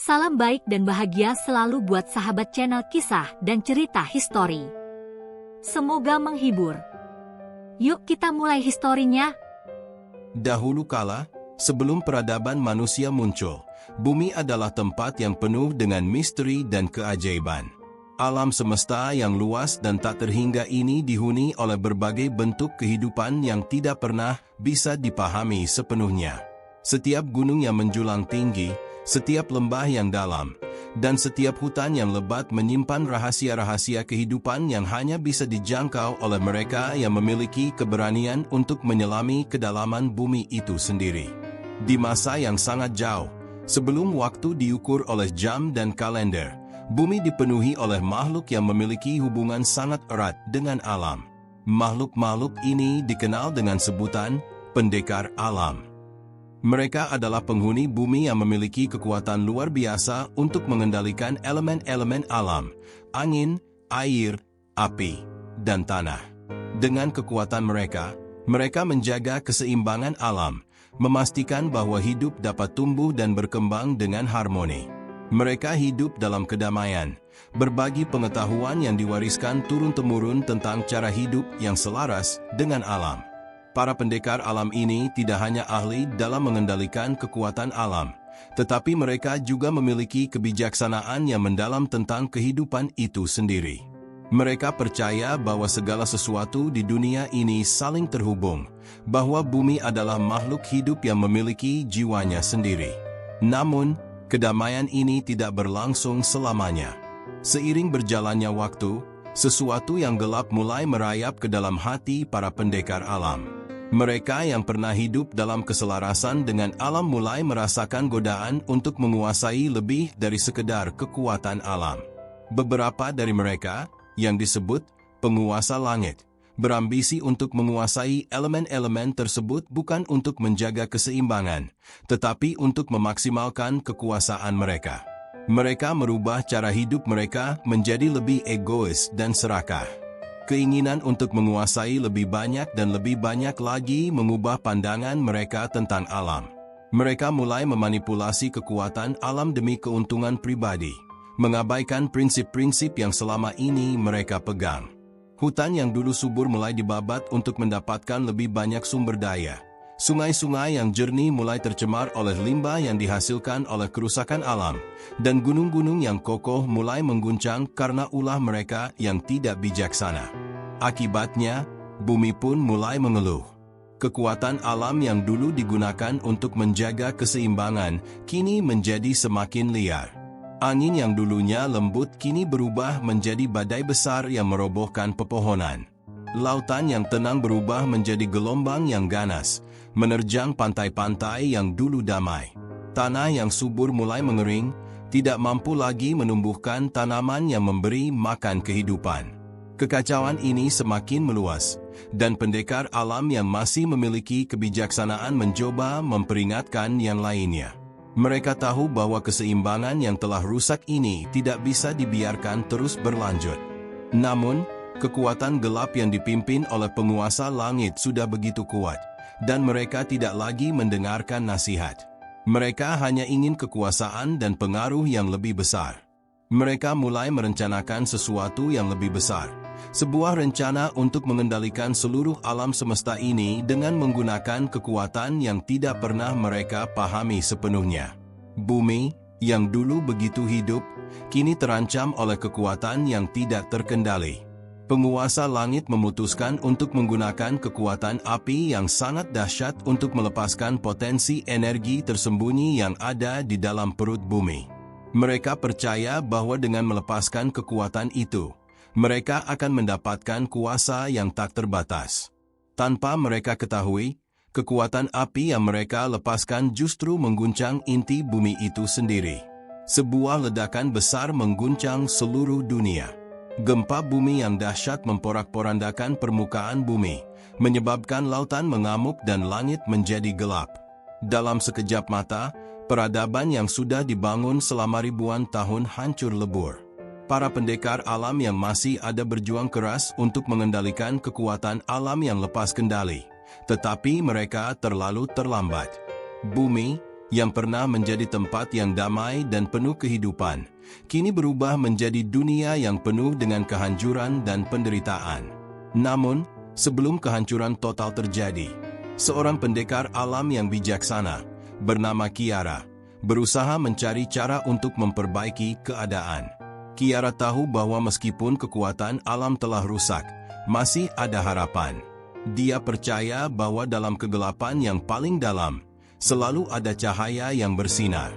Salam baik dan bahagia selalu buat sahabat channel kisah dan cerita histori. Semoga menghibur. Yuk kita mulai historinya. Dahulu kala, sebelum peradaban manusia muncul, bumi adalah tempat yang penuh dengan misteri dan keajaiban. Alam semesta yang luas dan tak terhingga ini dihuni oleh berbagai bentuk kehidupan yang tidak pernah bisa dipahami sepenuhnya. Setiap gunung yang menjulang tinggi, setiap lembah yang dalam, dan setiap hutan yang lebat menyimpan rahasia-rahasia kehidupan yang hanya bisa dijangkau oleh mereka yang memiliki keberanian untuk menyelami kedalaman bumi itu sendiri. Di masa yang sangat jauh, sebelum waktu diukur oleh jam dan kalender, bumi dipenuhi oleh makhluk yang memiliki hubungan sangat erat dengan alam. Makhluk-makhluk ini dikenal dengan sebutan pendekar alam. Mereka adalah penghuni bumi yang memiliki kekuatan luar biasa untuk mengendalikan elemen-elemen alam, angin, air, api, dan tanah. Dengan kekuatan mereka, mereka menjaga keseimbangan alam, memastikan bahwa hidup dapat tumbuh dan berkembang dengan harmoni. Mereka hidup dalam kedamaian, berbagi pengetahuan yang diwariskan turun-temurun tentang cara hidup yang selaras dengan alam. Para pendekar alam ini tidak hanya ahli dalam mengendalikan kekuatan alam, tetapi mereka juga memiliki kebijaksanaan yang mendalam tentang kehidupan itu sendiri. Mereka percaya bahwa segala sesuatu di dunia ini saling terhubung, bahwa bumi adalah makhluk hidup yang memiliki jiwanya sendiri. Namun, kedamaian ini tidak berlangsung selamanya. Seiring berjalannya waktu, sesuatu yang gelap mulai merayap ke dalam hati para pendekar alam. Mereka yang pernah hidup dalam keselarasan dengan alam mulai merasakan godaan untuk menguasai lebih dari sekedar kekuatan alam. Beberapa dari mereka, yang disebut penguasa langit, berambisi untuk menguasai elemen-elemen tersebut bukan untuk menjaga keseimbangan, tetapi untuk memaksimalkan kekuasaan mereka. Mereka merubah cara hidup mereka menjadi lebih egois dan serakah. Keinginan untuk menguasai lebih banyak dan lebih banyak lagi mengubah pandangan mereka tentang alam. Mereka mulai memanipulasi kekuatan alam demi keuntungan pribadi, mengabaikan prinsip-prinsip yang selama ini mereka pegang. Hutan yang dulu subur mulai dibabat untuk mendapatkan lebih banyak sumber daya. Sungai-sungai yang jernih mulai tercemar oleh limbah yang dihasilkan oleh kerusakan alam, dan gunung-gunung yang kokoh mulai mengguncang karena ulah mereka yang tidak bijaksana. Akibatnya, bumi pun mulai mengeluh. Kekuatan alam yang dulu digunakan untuk menjaga keseimbangan kini menjadi semakin liar. Angin yang dulunya lembut kini berubah menjadi badai besar yang merobohkan pepohonan. Lautan yang tenang berubah menjadi gelombang yang ganas, menerjang pantai-pantai yang dulu damai. Tanah yang subur mulai mengering, tidak mampu lagi menumbuhkan tanaman yang memberi makan kehidupan. Kekacauan ini semakin meluas, dan pendekar alam yang masih memiliki kebijaksanaan mencoba memperingatkan yang lainnya. Mereka tahu bahwa keseimbangan yang telah rusak ini tidak bisa dibiarkan terus berlanjut. Namun, kekuatan gelap yang dipimpin oleh penguasa langit sudah begitu kuat, dan mereka tidak lagi mendengarkan nasihat. Mereka hanya ingin kekuasaan dan pengaruh yang lebih besar. Mereka mulai merencanakan sesuatu yang lebih besar, sebuah rencana untuk mengendalikan seluruh alam semesta ini dengan menggunakan kekuatan yang tidak pernah mereka pahami sepenuhnya. Bumi, yang dulu begitu hidup, kini terancam oleh kekuatan yang tidak terkendali. Penguasa langit memutuskan untuk menggunakan kekuatan api yang sangat dahsyat untuk melepaskan potensi energi tersembunyi yang ada di dalam perut bumi. Mereka percaya bahwa dengan melepaskan kekuatan itu, mereka akan mendapatkan kuasa yang tak terbatas. Tanpa mereka ketahui, kekuatan api yang mereka lepaskan justru mengguncang inti bumi itu sendiri. Sebuah ledakan besar mengguncang seluruh dunia. Gempa bumi yang dahsyat memporak-porandakan permukaan bumi, menyebabkan lautan mengamuk dan langit menjadi gelap. Dalam sekejap mata, peradaban yang sudah dibangun selama ribuan tahun hancur lebur. Para pendekar alam yang masih ada berjuang keras untuk mengendalikan kekuatan alam yang lepas kendali, tetapi mereka terlalu terlambat. Bumi, yang pernah menjadi tempat yang damai dan penuh kehidupan, kini berubah menjadi dunia yang penuh dengan kehancuran dan penderitaan. Namun, sebelum kehancuran total terjadi, seorang pendekar alam yang bijaksana, bernama Kiara, berusaha mencari cara untuk memperbaiki keadaan. Kiara tahu bahwa meskipun kekuatan alam telah rusak, masih ada harapan. Dia percaya bahwa dalam kegelapan yang paling dalam, selalu ada cahaya yang bersinar.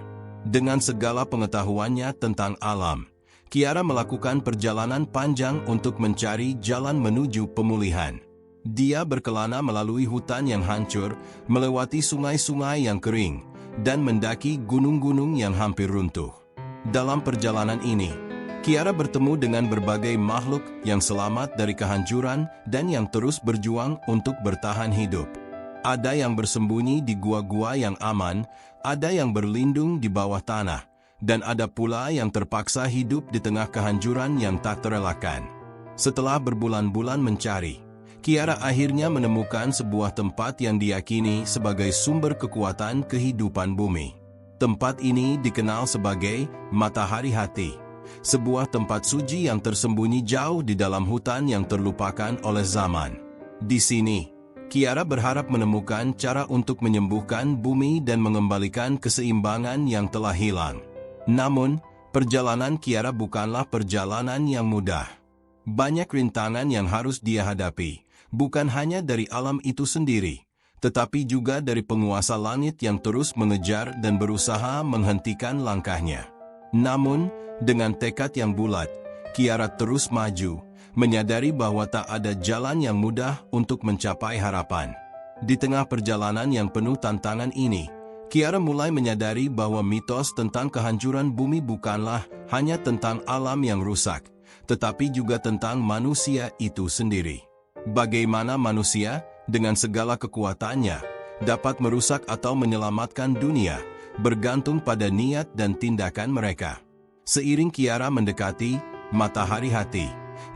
Dengan segala pengetahuannya tentang alam, Kiara melakukan perjalanan panjang untuk mencari jalan menuju pemulihan. Dia berkelana melalui hutan yang hancur, melewati sungai-sungai yang kering, dan mendaki gunung-gunung yang hampir runtuh. Dalam perjalanan ini, Kiara bertemu dengan berbagai makhluk yang selamat dari kehancuran dan yang terus berjuang untuk bertahan hidup. Ada yang bersembunyi di gua-gua yang aman, ada yang berlindung di bawah tanah, dan ada pula yang terpaksa hidup di tengah kehancuran yang tak terelakkan. Setelah berbulan-bulan mencari, Kiara akhirnya menemukan sebuah tempat yang diyakini sebagai sumber kekuatan kehidupan bumi. Tempat ini dikenal sebagai Matahari Hati, sebuah tempat suci yang tersembunyi jauh di dalam hutan yang terlupakan oleh zaman. Di sini, Kiara berharap menemukan cara untuk menyembuhkan bumi dan mengembalikan keseimbangan yang telah hilang. Namun, perjalanan Kiara bukanlah perjalanan yang mudah. Banyak rintangan yang harus dia hadapi, bukan hanya dari alam itu sendiri, tetapi juga dari penguasa langit yang terus mengejar dan berusaha menghentikan langkahnya. Namun, dengan tekad yang bulat, Kiara terus maju, menyadari bahwa tak ada jalan yang mudah untuk mencapai harapan. Di tengah perjalanan yang penuh tantangan ini, Kiara mulai menyadari bahwa mitos tentang kehancuran bumi bukanlah hanya tentang alam yang rusak, tetapi juga tentang manusia itu sendiri. Bagaimana manusia, dengan segala kekuatannya, dapat merusak atau menyelamatkan dunia, bergantung pada niat dan tindakan mereka. Seiring Kiara mendekati Matahari Hati,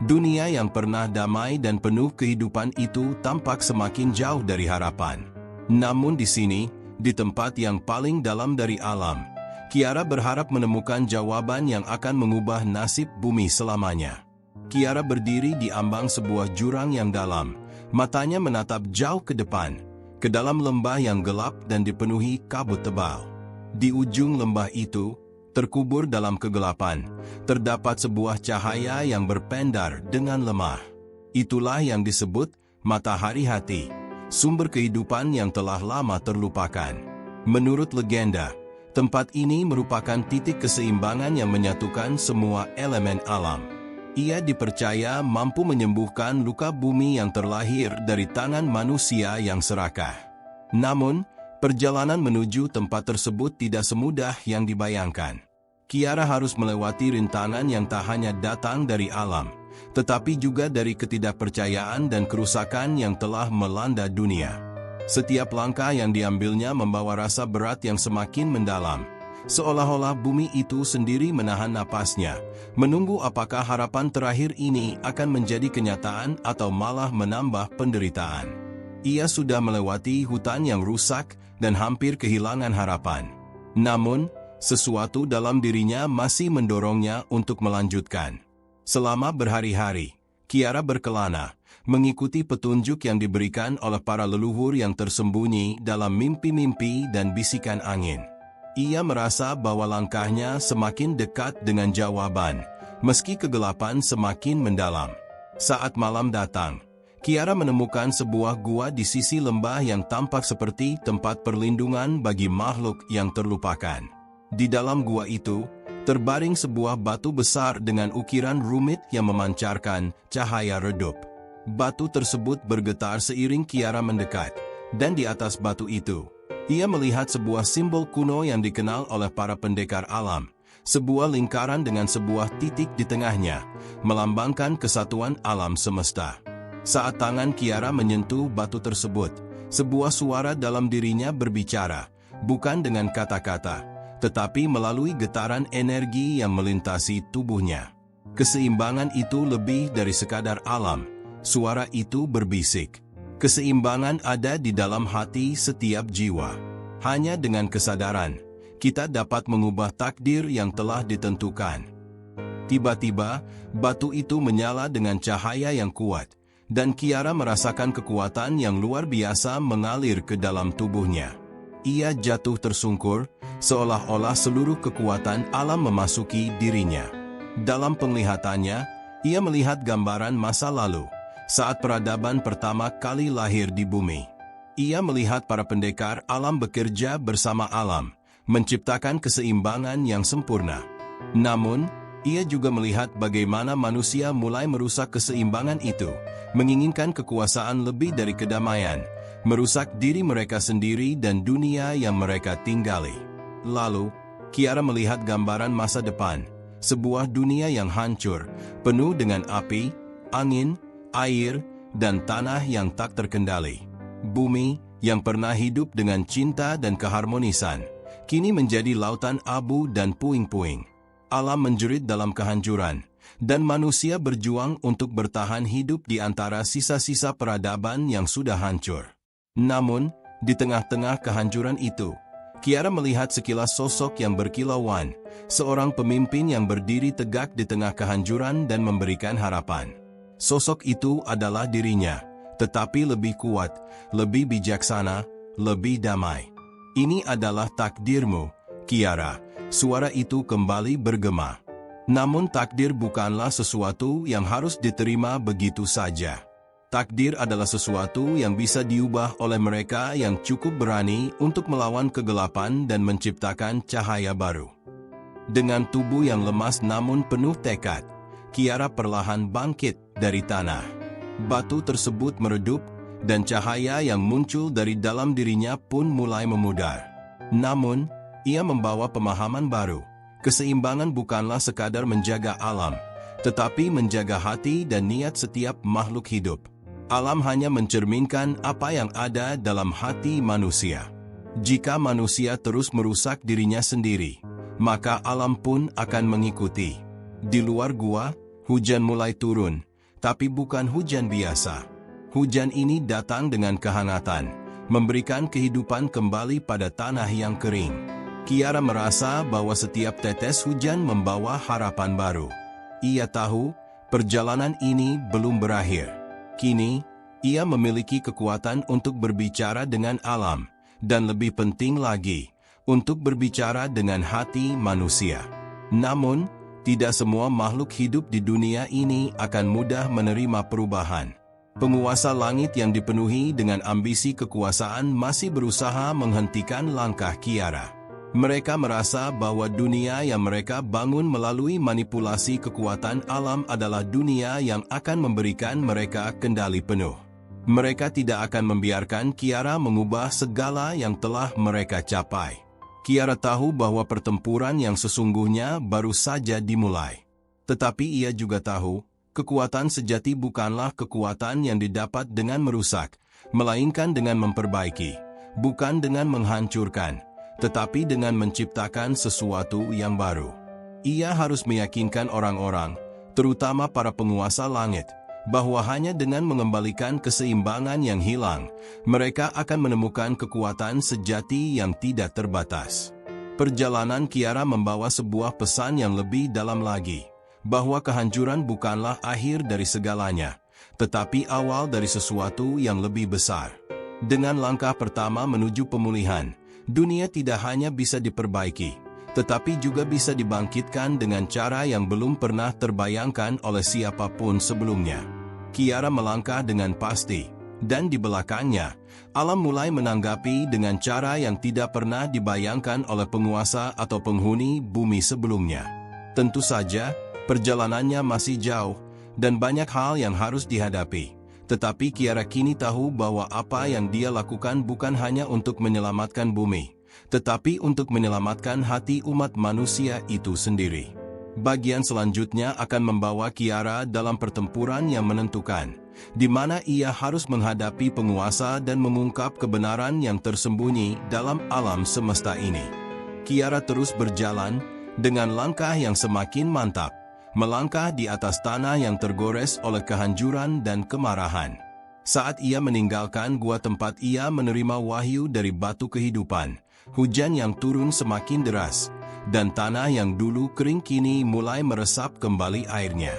dunia yang pernah damai dan penuh kehidupan itu tampak semakin jauh dari harapan. Namun di sini, di tempat yang paling dalam dari alam, Kiara berharap menemukan jawaban yang akan mengubah nasib bumi selamanya. Kiara berdiri di ambang sebuah jurang yang dalam, matanya menatap jauh ke depan, ke dalam lembah yang gelap dan dipenuhi kabut tebal. Di ujung lembah itu, terkubur dalam kegelapan, terdapat sebuah cahaya yang berpendar dengan lemah. Itulah yang disebut Matahari Hati, sumber kehidupan yang telah lama terlupakan. Menurut legenda, tempat ini merupakan titik keseimbangan yang menyatukan semua elemen alam. Ia dipercaya mampu menyembuhkan luka bumi yang terlahir dari tangan manusia yang serakah. Namun, perjalanan menuju tempat tersebut tidak semudah yang dibayangkan. Kiara harus melewati rintangan yang tak hanya datang dari alam, tetapi juga dari ketidakpercayaan dan kerusakan yang telah melanda dunia. Setiap langkah yang diambilnya membawa rasa berat yang semakin mendalam, seolah-olah bumi itu sendiri menahan napasnya, menunggu apakah harapan terakhir ini akan menjadi kenyataan atau malah menambah penderitaan. Ia sudah melewati hutan yang rusak dan hampir kehilangan harapan. Namun, sesuatu dalam dirinya masih mendorongnya untuk melanjutkan. Selama berhari-hari, Kiara berkelana, mengikuti petunjuk yang diberikan oleh para leluhur yang tersembunyi dalam mimpi-mimpi dan bisikan angin. Ia merasa bahwa langkahnya semakin dekat dengan jawaban, meski kegelapan semakin mendalam. Saat malam datang, Kiara menemukan sebuah gua di sisi lembah yang tampak seperti tempat perlindungan bagi makhluk yang terlupakan. Di dalam gua itu, terbaring sebuah batu besar dengan ukiran rumit yang memancarkan cahaya redup. Batu tersebut bergetar seiring Kiara mendekat, dan di atas batu itu, ia melihat sebuah simbol kuno yang dikenal oleh para pendekar alam, sebuah lingkaran dengan sebuah titik di tengahnya, melambangkan kesatuan alam semesta. Saat tangan Kiara menyentuh batu tersebut, sebuah suara dalam dirinya berbicara, bukan dengan kata-kata, tetapi melalui getaran energi yang melintasi tubuhnya. Keseimbangan itu lebih dari sekadar alam, suara itu berbisik. Keseimbangan ada di dalam hati setiap jiwa. Hanya dengan kesadaran, kita dapat mengubah takdir yang telah ditentukan. Tiba-tiba, batu itu menyala dengan cahaya yang kuat, dan Kiara merasakan kekuatan yang luar biasa mengalir ke dalam tubuhnya. Ia jatuh tersungkur, seolah-olah seluruh kekuatan alam memasuki dirinya. Dalam penglihatannya, ia melihat gambaran masa lalu, saat peradaban pertama kali lahir di bumi. Ia melihat para pendekar alam bekerja bersama alam, menciptakan keseimbangan yang sempurna. Namun, ia juga melihat bagaimana manusia mulai merusak keseimbangan itu, menginginkan kekuasaan lebih dari kedamaian, merusak diri mereka sendiri dan dunia yang mereka tinggali. Lalu, Kiara melihat gambaran masa depan, sebuah dunia yang hancur, penuh dengan api, angin, air, dan tanah yang tak terkendali. Bumi, yang pernah hidup dengan cinta dan keharmonisan, kini menjadi lautan abu dan puing-puing. Alam menjerit dalam kehancuran, dan manusia berjuang untuk bertahan hidup di antara sisa-sisa peradaban yang sudah hancur. Namun, di tengah-tengah kehancuran itu, Kiara melihat sekilas sosok yang berkilauan, seorang pemimpin yang berdiri tegak di tengah kehancuran dan memberikan harapan. Sosok itu adalah dirinya, tetapi lebih kuat, lebih bijaksana, lebih damai. Ini adalah takdirmu, Kiara. Suara itu kembali bergema. Namun takdir bukanlah sesuatu yang harus diterima begitu saja. Takdir adalah sesuatu yang bisa diubah oleh mereka yang cukup berani untuk melawan kegelapan dan menciptakan cahaya baru. Dengan tubuh yang lemas namun penuh tekad, Kiara perlahan bangkit dari tanah. Batu tersebut meredup, dan cahaya yang muncul dari dalam dirinya pun mulai memudar. Namun, ia membawa pemahaman baru. Keseimbangan bukanlah sekadar menjaga alam, tetapi menjaga hati dan niat setiap makhluk hidup. Alam hanya mencerminkan apa yang ada dalam hati manusia. Jika manusia terus merusak dirinya sendiri, maka alam pun akan mengikuti. Di luar gua, hujan mulai turun, tapi bukan hujan biasa. Hujan ini datang dengan kehangatan, memberikan kehidupan kembali pada tanah yang kering. Kiara merasa bahwa setiap tetes hujan membawa harapan baru. Ia tahu, perjalanan ini belum berakhir. Kini, ia memiliki kekuatan untuk berbicara dengan alam, dan lebih penting lagi, untuk berbicara dengan hati manusia. Namun, tidak semua makhluk hidup di dunia ini akan mudah menerima perubahan. Penguasa langit yang dipenuhi dengan ambisi kekuasaan masih berusaha menghentikan langkah Kiara. Mereka merasa bahwa dunia yang mereka bangun melalui manipulasi kekuatan alam adalah dunia yang akan memberikan mereka kendali penuh. Mereka tidak akan membiarkan Kiara mengubah segala yang telah mereka capai. Kiara tahu bahwa pertempuran yang sesungguhnya baru saja dimulai. Tetapi ia juga tahu, kekuatan sejati bukanlah kekuatan yang didapat dengan merusak, melainkan dengan memperbaiki, bukan dengan menghancurkan, tetapi dengan menciptakan sesuatu yang baru. Ia harus meyakinkan orang-orang, terutama para penguasa langit, bahwa hanya dengan mengembalikan keseimbangan yang hilang, mereka akan menemukan kekuatan sejati yang tidak terbatas. Perjalanan Kiara membawa sebuah pesan yang lebih dalam lagi, bahwa kehancuran bukanlah akhir dari segalanya, tetapi awal dari sesuatu yang lebih besar. Dengan langkah pertama menuju pemulihan, dunia tidak hanya bisa diperbaiki, tetapi juga bisa dibangkitkan dengan cara yang belum pernah terbayangkan oleh siapapun sebelumnya. Kiara melangkah dengan pasti, dan di belakangnya, alam mulai menanggapi dengan cara yang tidak pernah dibayangkan oleh penguasa atau penghuni bumi sebelumnya. Tentu saja, perjalanannya masih jauh, dan banyak hal yang harus dihadapi. Tetapi Kiara kini tahu bahwa apa yang dia lakukan bukan hanya untuk menyelamatkan bumi, tetapi untuk menyelamatkan hati umat manusia itu sendiri. Bagian selanjutnya akan membawa Kiara dalam pertempuran yang menentukan, di mana ia harus menghadapi penguasa dan mengungkap kebenaran yang tersembunyi dalam alam semesta ini. Kiara terus berjalan, dengan langkah yang semakin mantap, melangkah di atas tanah yang tergores oleh kehancuran dan kemarahan. Saat ia meninggalkan gua tempat ia menerima wahyu dari batu kehidupan, Hujan yang turun semakin deras, dan tanah yang dulu kering kini mulai meresap kembali airnya.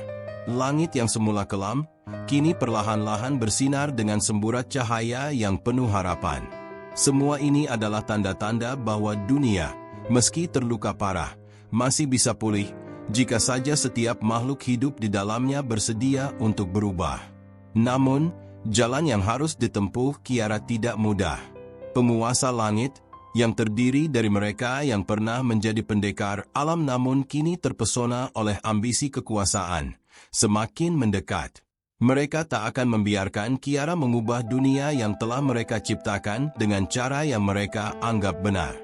Langit yang semula kelam, kini perlahan-lahan bersinar dengan semburat cahaya yang penuh harapan. Semua ini adalah tanda-tanda bahwa dunia, meski terluka parah, masih bisa pulih, jika saja setiap makhluk hidup di dalamnya bersedia untuk berubah. Namun, jalan yang harus ditempuh kiara tidak mudah. Penguasa langit, yang terdiri dari mereka yang pernah menjadi pendekar alam namun kini terpesona oleh ambisi kekuasaan, semakin mendekat. Mereka tak akan membiarkan kiara mengubah dunia yang telah mereka ciptakan dengan cara yang mereka anggap benar.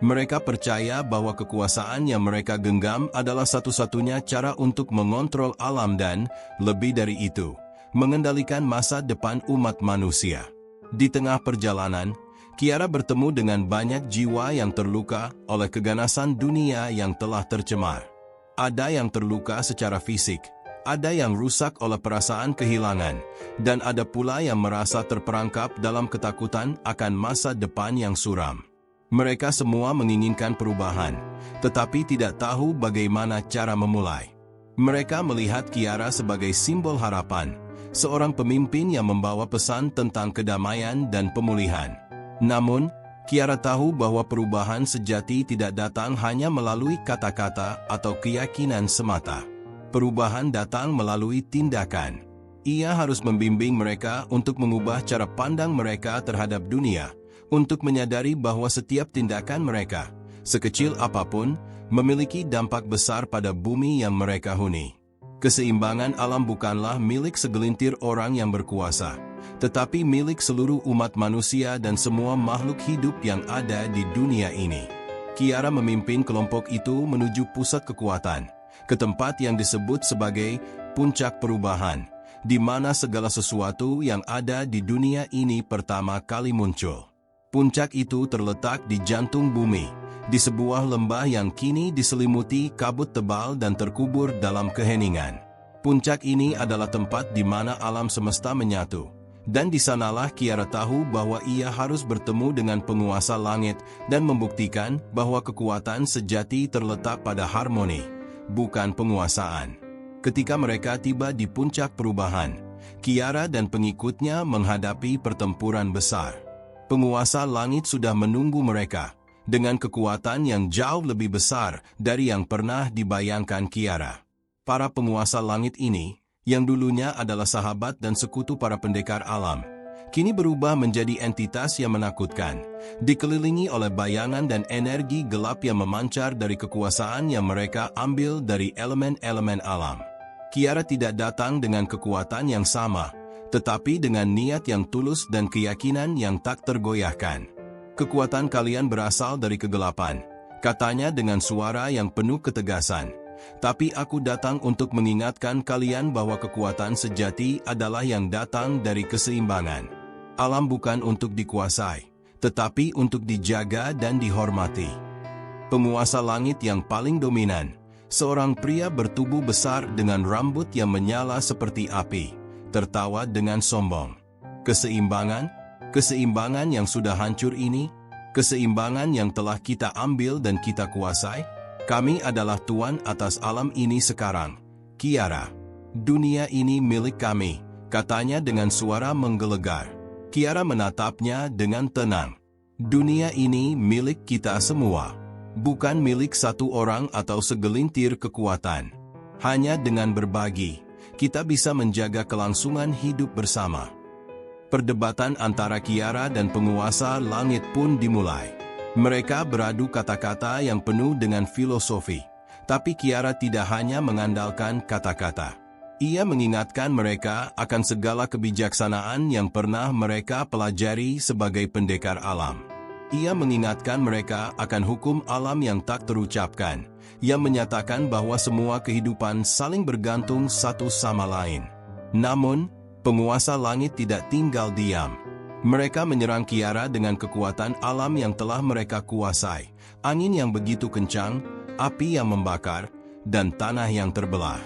Mereka percaya bahwa kekuasaan yang mereka genggam adalah satu-satunya cara untuk mengontrol alam dan, lebih dari itu, mengendalikan masa depan umat manusia. Di tengah perjalanan, Kiara bertemu dengan banyak jiwa yang terluka oleh keganasan dunia yang telah tercemar. Ada yang terluka secara fisik, ada yang rusak oleh perasaan kehilangan, dan ada pula yang merasa terperangkap dalam ketakutan akan masa depan yang suram. Mereka semua menginginkan perubahan, tetapi tidak tahu bagaimana cara memulai. Mereka melihat Kiara sebagai simbol harapan, seorang pemimpin yang membawa pesan tentang kedamaian dan pemulihan. Namun, Kiara tahu bahwa perubahan sejati tidak datang hanya melalui kata-kata atau keyakinan semata. Perubahan datang melalui tindakan. Ia harus membimbing mereka untuk mengubah cara pandang mereka terhadap dunia, untuk menyadari bahwa setiap tindakan mereka, sekecil apapun, memiliki dampak besar pada bumi yang mereka huni. Keseimbangan alam bukanlah milik segelintir orang yang berkuasa, tetapi milik seluruh umat manusia dan semua makhluk hidup yang ada di dunia ini. Kiara memimpin kelompok itu menuju pusat kekuatan, ke tempat yang disebut sebagai puncak perubahan, di mana segala sesuatu yang ada di dunia ini pertama kali muncul. Puncak itu terletak di jantung bumi, di sebuah lembah yang kini diselimuti kabut tebal dan terkubur dalam keheningan. Puncak ini adalah tempat di mana alam semesta menyatu, dan di sanalah Kiara tahu bahwa ia harus bertemu dengan penguasa langit dan membuktikan bahwa kekuatan sejati terletak pada harmoni, bukan penguasaan. Ketika mereka tiba di puncak perubahan, Kiara dan pengikutnya menghadapi pertempuran besar. Penguasa langit sudah menunggu mereka, dengan kekuatan yang jauh lebih besar dari yang pernah dibayangkan Kiara. Para penguasa langit ini, yang dulunya adalah sahabat dan sekutu para pendekar alam, kini berubah menjadi entitas yang menakutkan, dikelilingi oleh bayangan dan energi gelap yang memancar dari kekuasaan yang mereka ambil dari elemen-elemen alam. Kiara tidak datang dengan kekuatan yang sama, tetapi dengan niat yang tulus dan keyakinan yang tak tergoyahkan. Kekuatan kalian berasal dari kegelapan, katanya dengan suara yang penuh ketegasan. Tapi aku datang untuk mengingatkan kalian bahwa kekuatan sejati adalah yang datang dari keseimbangan. Alam bukan untuk dikuasai, tetapi untuk dijaga dan dihormati. Penguasa langit yang paling dominan, seorang pria bertubuh besar dengan rambut yang menyala seperti api, tertawa dengan sombong. Keseimbangan? Keseimbangan yang sudah hancur ini? Keseimbangan yang telah kita ambil dan kita kuasai? Kami adalah tuan atas alam ini sekarang, Kiara. Dunia ini milik kami, katanya dengan suara menggelegar. Kiara menatapnya dengan tenang. Dunia ini milik kita semua, bukan milik satu orang atau segelintir kekuatan. Hanya dengan berbagi, kita bisa menjaga kelangsungan hidup bersama. Perdebatan antara Kiara dan penguasa langit pun dimulai. Mereka beradu kata-kata yang penuh dengan filosofi, tapi Kiara tidak hanya mengandalkan kata-kata. Ia mengingatkan mereka akan segala kebijaksanaan yang pernah mereka pelajari sebagai pendekar alam. Ia mengingatkan mereka akan hukum alam yang tak terucapkan, yang menyatakan bahwa semua kehidupan saling bergantung satu sama lain. Namun, penguasa langit tidak tinggal diam. Mereka menyerang Kiara dengan kekuatan alam yang telah mereka kuasai, angin yang begitu kencang, api yang membakar, dan tanah yang terbelah.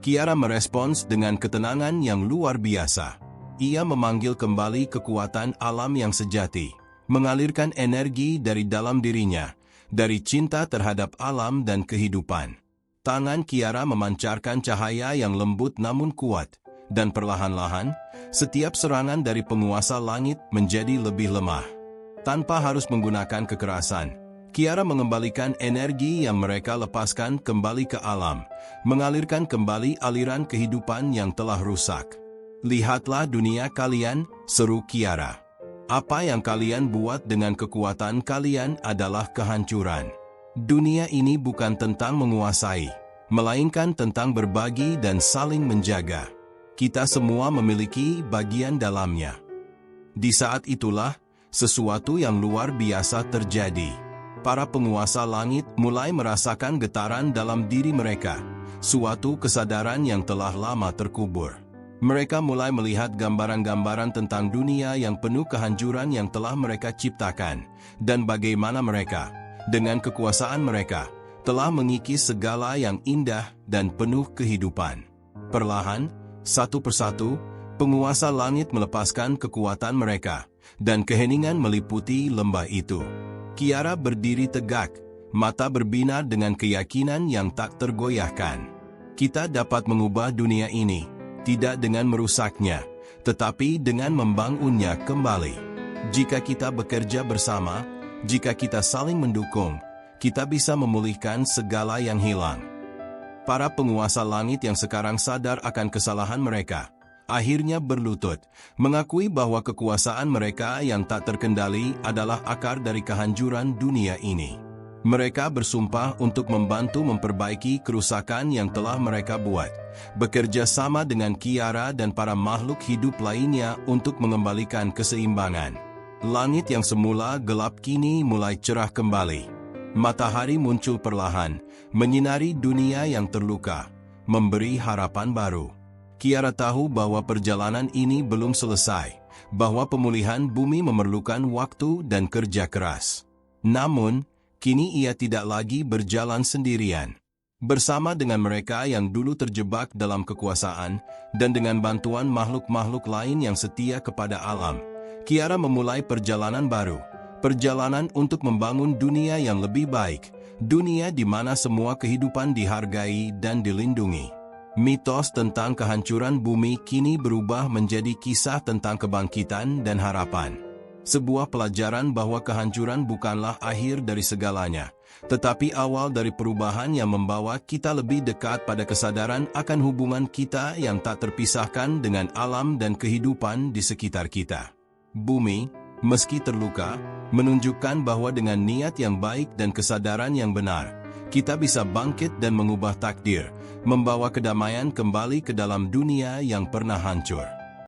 Kiara merespons dengan ketenangan yang luar biasa. Ia memanggil kembali kekuatan alam yang sejati, mengalirkan energi dari dalam dirinya, dari cinta terhadap alam dan kehidupan. Tangan Kiara memancarkan cahaya yang lembut namun kuat, dan perlahan-lahan, setiap serangan dari penguasa langit menjadi lebih lemah. Tanpa harus menggunakan kekerasan, Kiara mengembalikan energi yang mereka lepaskan kembali ke alam, mengalirkan kembali aliran kehidupan yang telah rusak. Lihatlah dunia kalian, seru Kiara. Apa yang kalian buat dengan kekuatan kalian adalah kehancuran. Dunia ini bukan tentang menguasai, melainkan tentang berbagi dan saling menjaga. Kita semua memiliki bagian dalamnya. Di saat itulah, sesuatu yang luar biasa terjadi. Para penguasa langit mulai merasakan getaran dalam diri mereka, suatu kesadaran yang telah lama terkubur. Mereka mulai melihat gambaran-gambaran tentang dunia yang penuh kehancuran yang telah mereka ciptakan, dan bagaimana mereka, dengan kekuasaan mereka, telah mengikis segala yang indah dan penuh kehidupan. Perlahan, satu persatu, penguasa langit melepaskan kekuatan mereka, dan keheningan meliputi lembah itu. Kiara berdiri tegak, mata berbinar dengan keyakinan yang tak tergoyahkan. Kita dapat mengubah dunia ini, tidak dengan merusaknya, tetapi dengan membangunnya kembali. Jika kita bekerja bersama, jika kita saling mendukung, kita bisa memulihkan segala yang hilang. Para penguasa langit yang sekarang sadar akan kesalahan mereka, akhirnya berlutut, mengakui bahwa kekuasaan mereka yang tak terkendali adalah akar dari kehancuran dunia ini. Mereka bersumpah untuk membantu memperbaiki kerusakan yang telah mereka buat, bekerja sama dengan Kiara dan para makhluk hidup lainnya untuk mengembalikan keseimbangan. Langit yang semula gelap kini mulai cerah kembali. Matahari muncul perlahan, menyinari dunia yang terluka, memberi harapan baru. Kiara tahu bahwa perjalanan ini belum selesai, bahwa pemulihan bumi memerlukan waktu dan kerja keras. Namun, kini ia tidak lagi berjalan sendirian. Bersama dengan mereka yang dulu terjebak dalam kekuasaan, dan dengan bantuan makhluk-makhluk lain yang setia kepada alam, Kiara memulai perjalanan baru, perjalanan untuk membangun dunia yang lebih baik, dunia di mana semua kehidupan dihargai dan dilindungi. Mitos tentang kehancuran bumi kini berubah menjadi kisah tentang kebangkitan dan harapan. Sebuah pelajaran bahwa kehancuran bukanlah akhir dari segalanya, tetapi awal dari perubahan yang membawa kita lebih dekat pada kesadaran akan hubungan kita yang tak terpisahkan dengan alam dan kehidupan di sekitar kita. Bumi, meski terluka, menunjukkan bahwa dengan niat yang baik dan kesadaran yang benar, kita bisa bangkit dan mengubah takdir, membawa kedamaian kembali ke dalam dunia yang pernah hancur.